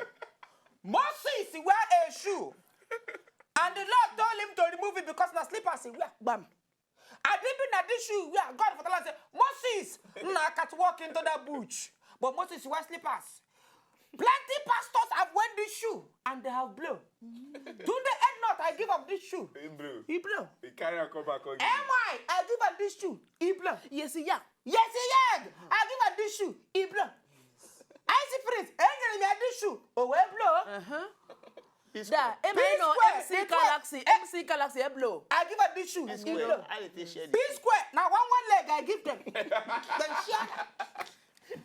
Moses wear a shoe. And the Lord told him to remove it because the slippers he wear. Bam. I didn't that this shoe wear. God for the Lord said, Moses, I can't walk into that bush. But Moses wear slippers. Plenty pastors have worn this shoe and they have blown. To the end not, I give up this shoe. In blue. He blow. He carry and come back again. MY, I give up this shoe. He blow. Yes, yeah. Yes, he had. I give up this shoe. He blow. I see Prince. Angel me this shoe. Oh, well blow. Da, no MC Galaxy, MC Galaxy, blow. I give her this shoe. He blow. I dey take share P square. Now one leg I give them. Then share.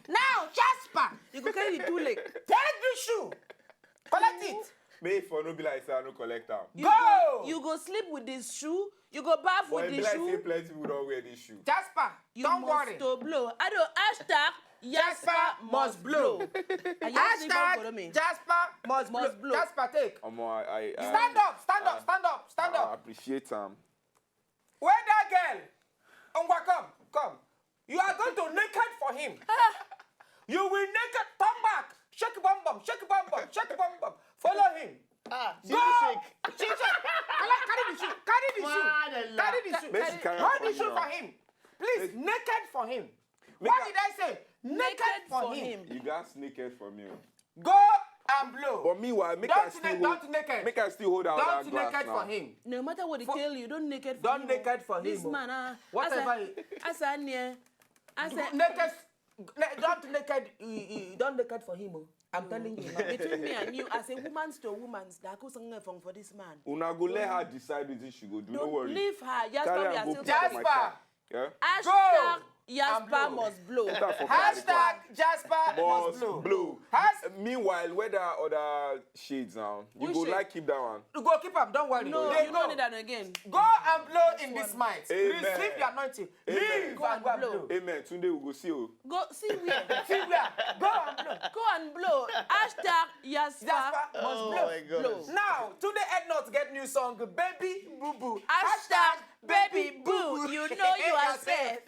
Now Jasper, You go carry the 2 leg. take this shoe. Collect it. May for no be like say I no collect am. Go. You go sleep with this shoe. You go bath But with it be this like say shoe. plenty people don't wear this shoe. Jasper, You don't must worry. to blow. I do hashtag Jasper must blow. Hashtag Jasper must blow. Jasper, take. I Stand up, stand up, stand up, stand I up. appreciate him. Where that girl? Ongwa, come. You are going to naked for him. You will naked, turn back. Shake bum bum, shake bum bum, shake bum bum. Follow him. she Go! dey shake. She shake. Carry the shoe. Carry the shoe. Madalla. Carry the shoe. Make she carry Hold am the for shoe me for now. him. Please, naked for him. Make What her- did I say? Naked for him. You got naked for me. Go and blow. But meanwhile, make I still hold. Don't naked. Make I still hold out Don't that glass naked now. for him. No matter what they tell you, don't naked for Don't him. naked for This him, oh. man, Whatever I said, Naked. Don't naked. Don't naked for him. Oh. I'm telling you. Now. between me and you, as a woman to woman, that could sing for this man. Una go let her decide what she go do. No Don't worry. leave her. Just Carry probably and go still put her talking. my Jasper, car. Yeah? Hashtag and Jasper blow. must blow. Hashtag Jasper must Must blue. blue. Meanwhile, where there are other shades now, you Which go shade? like keep that one. You go keep up, don't worry. No, They you go. don't need that again. Go and blow in this mic. Amen. Receive the anointing. Amen. Leave Go and and go and blow. blow. Amen. Tunde will go see you. Go see where. See where? Go and blow. Go and blow. Hashtag Jasper Jasper must blow. my God. blow. Now, today Ednot get new song, Baby Boo Boo. Hashtag Baby Boo. You know you are safe.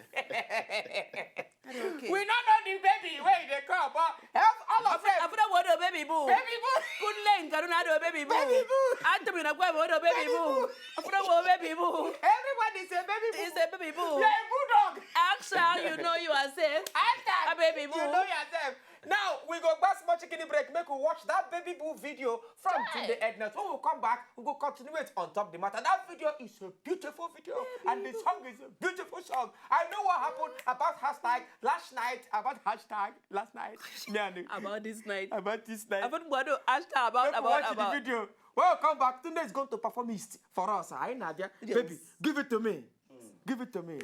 Okay. We don't know the baby where they come, but help all of them. After what a baby boo. Baby Boo. Good lane, Karuna do baby boo. Baby boo. After me, what a baby Baby boo. boo. After what baby boo. Everybody say Baby Boo. It's a baby boo. You're a bulldog. Hashtag you know you are safe. Hashtag A baby boo. You know yourself. Now, we go back small chicken break. Make we watch that Baby Boo video from Tunde Ednut. When we come back, we go continue it on top the matter. That video is a beautiful video. And the song is a beautiful song. I know what happened about hashtag last night. About hashtag last night. Yeah, About this night. about this night. About what? Hashtag about. Make we watch the video. When we come back, Tunde is going to perform it for us. Hi, Nadia. Yes. Baby, give it to me. Give it to me.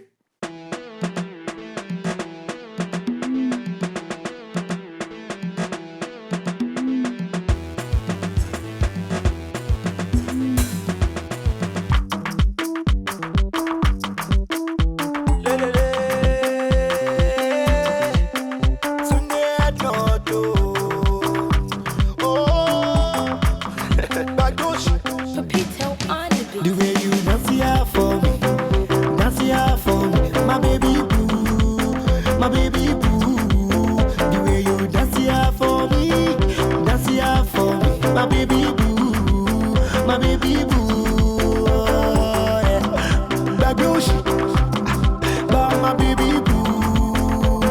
Pepito on the beat. The way you dance here for me, my baby boo, my baby boo. The way you dance here for me, my baby boo, my baby boo. Oh, yeah. Bagoshi, my baby boo.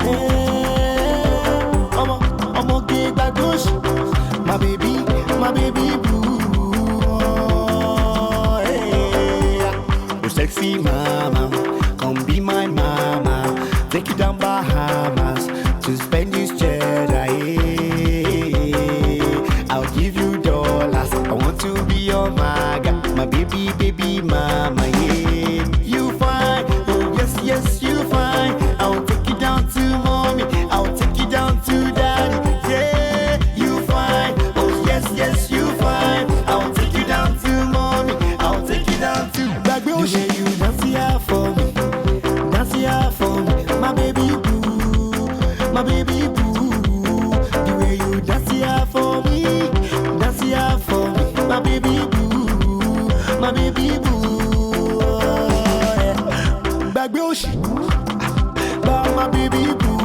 Yeah. Omo gay bagoshi, my baby boo. Oh, sexy mama, come be my mama. Take you down Bahamas to spend this cheddar. Yeah. I'll give you dollars. I want to be your maga, my baby mama. Yeah, you fine. Oh yes, yes, you fine. I'll take you down to mommy. I'll take you down to daddy. Yeah, you fine. Oh yes, yes, you fine. I'll take you down to mommy. I'll take you down to Baby. The way you dance here for me, my baby boo, my baby boo. The way you dance here for me, my baby boo, my baby boo. Oh, yeah. Baby Oshi, my baby boo.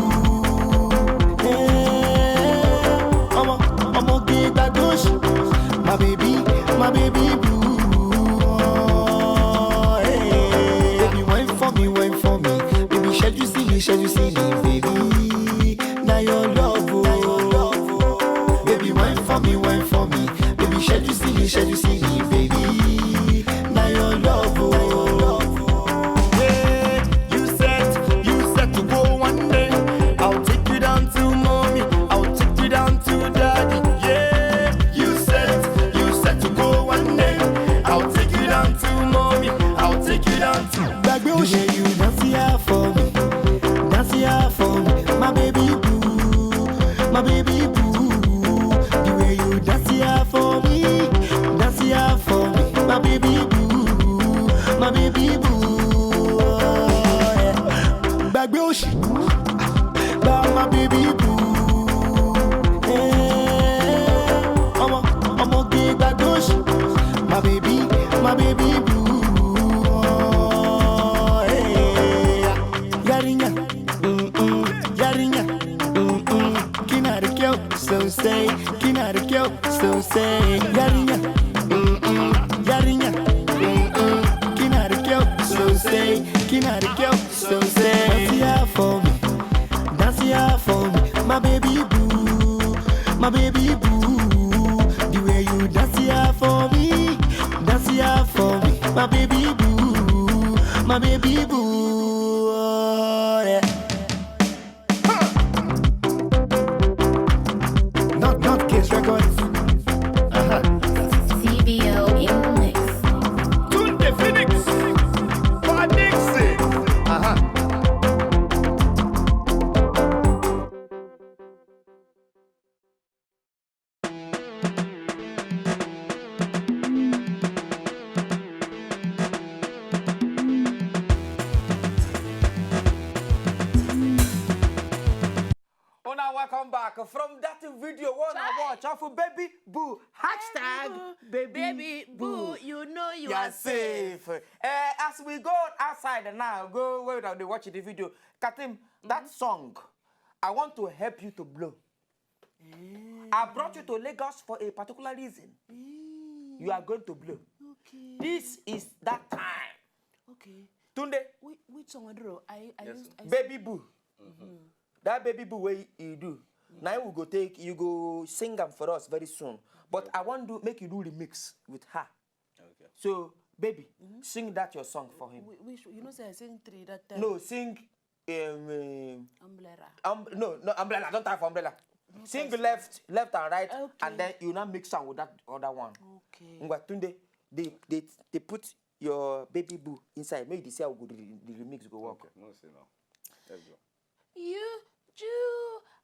Yeah. Omo gay baby Oshi, my baby boo. Oh, yeah. Baby, wine for me. Baby, shall you see me, baby? Now your love, oh. Baby, wine for me. Baby, shall you see me, baby? Now your love, oh. Yeah, you said to go one day. I'll take you down to mommy. I'll take you down to daddy. Yeah, you said to go one day. I'll take you down to mommy. I'll take you down to Baby. The way you dance here for me, my baby boo, my baby boo. The way you dance here for me, my baby boo, my baby boo. Oh, yeah. Baby Oshi, my baby boo. Yeah. Omo gay baby Oshi, my baby boo. Oh, yeah. Yarinya, yarinya, kinarikyo, so say, yarinya, yarinya, kinarikyo, so say, dance here for me, my baby boo, my baby boo. The way you dance here for me, my baby boo, my baby boo. Oh, yeah. Not Kiss Records. CBO in the mix. Tunde Phoenix, Dixie. boo. Hashtag Baby boo, you know you You are are safe. As we go outside now, go where they watch the video. Katim, that song, I want to help you to blow. I brought you to Lagos for a particular reason. You are going to blow. Okay. This is that time. Okay. Tunde, Which song I do? I baby boo. That baby boo way you do. Now we go take, you go sing them for us very soon. But I want to make you do remix with her. Okay. So, baby, sing that your song for him. Which you know say I sing 3 that time. No, sing. Umbrella. No, umbrella. Don't have umbrella. Sing left and right, Okay. and then you now mix am with that other one. Okay. Ngwa Tunde, they put your baby boo inside. Maybe they say how good the remix go work. Okay, no, say no. Let's go. You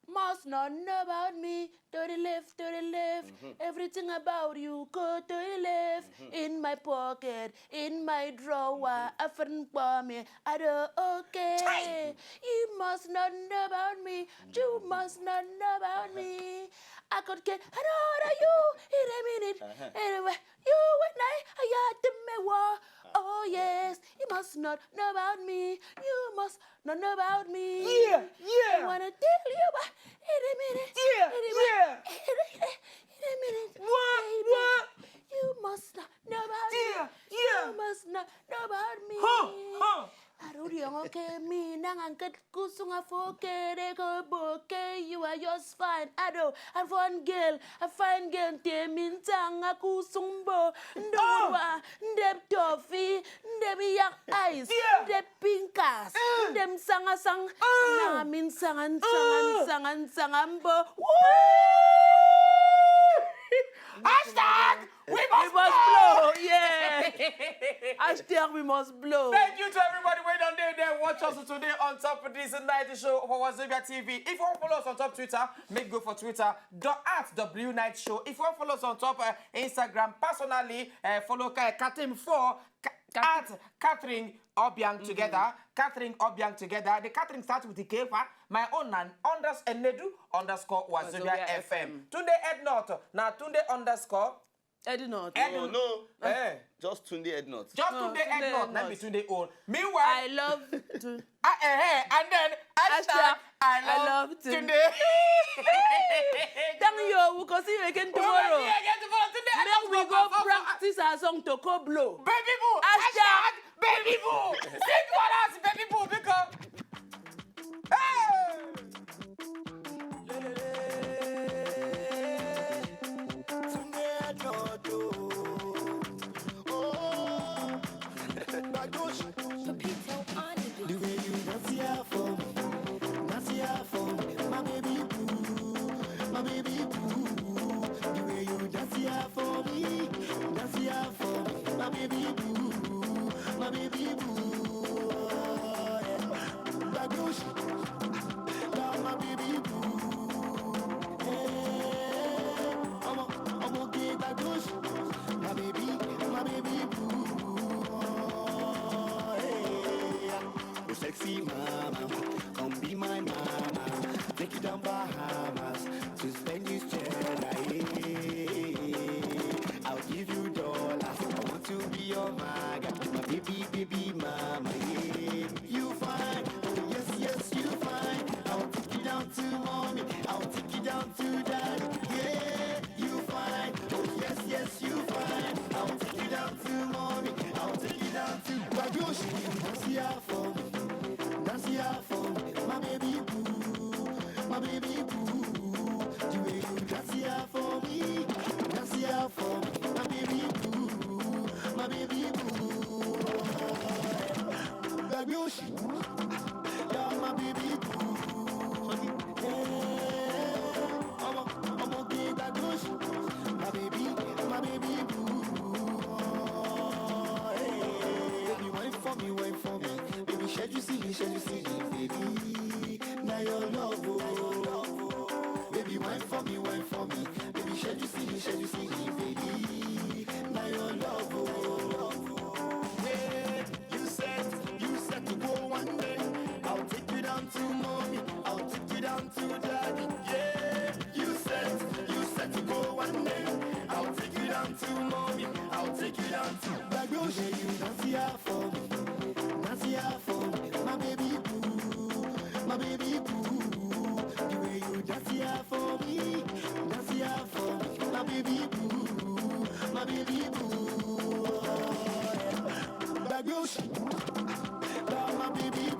must not know about me. To the left, to the left. Everything about you go to the left. In my pocket, in my drawer, a friend for me. I do okay. You must not know about me. You must not know about me. I could get another you in a minute. Anyway, you and I got the war. Oh yes, you must not know about me. You must not know about me. Yeah. I wanna tell you about in a minute. Yeah, In a minute. What? You must not know about Yeah, me. yeah. You must not know about me. Huh. Aruriang okay me nangangkat kusung afoke deko boke you are just fine. Ado and one girl, a fine girl te mintang aku sumbo ndwa ndep toffee ndep yak eyes Yeah. ndep pinkas ndem sanga sang na min sangan sangambo. Hashtag we must blow, yeah. Hashtag we must blow. Thank you to everybody who down there watch us today on top of this night show for Wazobia TV. If you want to follow us on top Twitter, make go for Twitter @W Night Show. If you want to follow us on top Instagram, personally follow Katim for at Catherine Obiang together. Catherine Obiang together. The Catherine starts with the K. My own and Nedu _Wazobia FM. Tunde Ednot. Now Tunde _ Eddie not. No. Eh. Just Tunde Ednot. Just No, Tunde Tunde Ednot. Ednot. Not be Tunde own. Meanwhile, I love to. and then hashtag I love Tunde. Thank you. We can see you again tomorrow. Then we go practice our song to go blow. Baby boo. Hashtag Baby boo. Sing for us, baby boo. Because Pepito on the beat. The way you dance here for me, my baby boo, my baby boo. The way you dance here for me, my baby boo, my baby boo. Bagush, love my baby boo. Hey, I'm okay, bagush, my baby boo. Oh, sexy mama, come be my mama. Take you down Bahamas to spend this cheddar. I'll give you dollars. I want to be your maga, my baby mama. Yeah. You fine, oh yes you fine. I'll take you down to mommy. I'll take you down to daddy. Yeah, you fine, oh yes you fine. I'll take you down to mommy. I'll take you down to Bagush. Dance here for me. Dance here for me, my baby boo, my baby boo. The way you dance here for me, my baby boo, my baby boo. Bagush, you're my baby boo. Yeah, I'm okay, Bagush, my baby boo. Hey, wine for me. Baby, shed you see, baby. Now your love, oh. Baby, wine for me. Baby, shed you see, baby. Now your love, oh. Yeah, you said to go one day. I'll take you down to mommy. I'll take you down to daddy. Yeah, you said to go one day. Lush. Now my baby